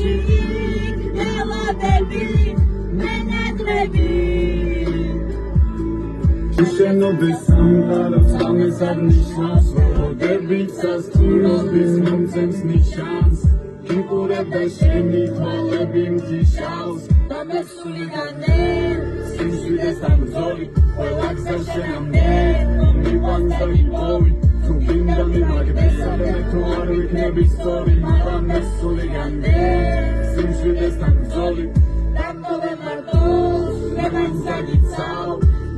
გულში გელადები მენაკლები შენობის სამყაროს ამესად ნიშნავს როდებიცას თუნობის მომცემს ნიშანს კიკურებდა შენი თვალები მთიშავს და მესულიდანე სიმშვიდეს ამბზოლი ყველა გზა შენამდე მიყვანს და მიპოვი თუ გინდა მიმაგდესადე თუ არ ვიქნები სწორი მაგრამ მესულიდანე სიმშვიდეს ამბზოლი დამტოვე მარტოს რემან საგიცავ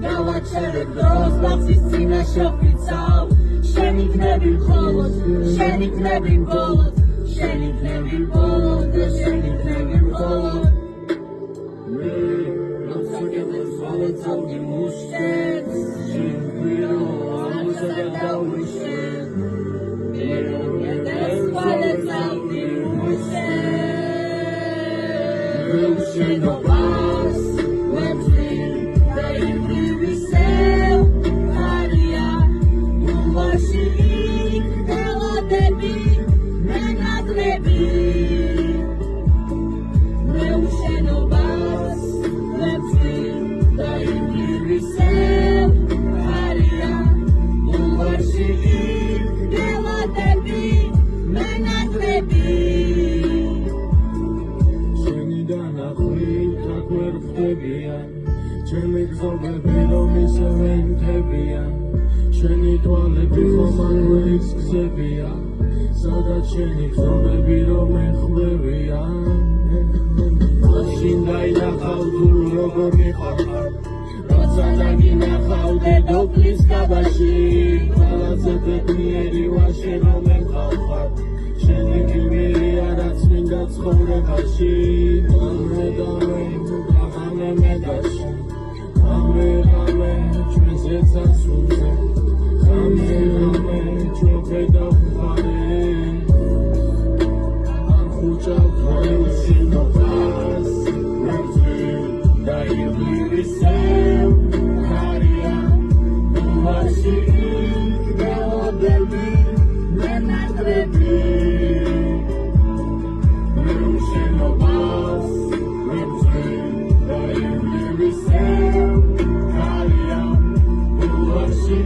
გავაჩერებ დროს ბავშვის წინაშე ვფიცავ შენ იქნები მხოლოდ შენ იქნები მხოლოდ შენ იქნები მხოლოდ და შენ იქნები მხოლოდ მე როცაგებას ვალეცავდი მუშტებს შენ ვირო ამოსაგა დავიშენ მე როცაგებას ვალეცავდი მუშტებს მე უშენობას ვეწვი და იმრივისევ ხარია გულში გელადები მენაკლები მე უშენობას ვეწვი და იმრივისევ ხარია გულში გელადები მენაკლები შენიდან ახლით აქ ვერ ხდებიან ჩემი გზობები რომ ისევე მთებიან შენი თვალები ხომ არ ვეისხებია სადაც შენი გზობები რომ ეხმევიან მაშინ დაინახავ თუ როგორ მიყარხარ როცა დაგინახავდე დოფლის კაბაში ყველაზე ბედნიერი ვაშე რომ ემყავხარ შენი გიმირია რაც მინდა ცხოვრებაში ამე მედაში ამე ჩვენს ეცაცულზე ამე ჩვენ გადავხარე ამ ხუჭა ვეუშენობას ვეწვი და იმრივისევ ხარია გულში გელადები მენაკლები მე უშენობას ვეწვი და იმრივისევ ხარია გულში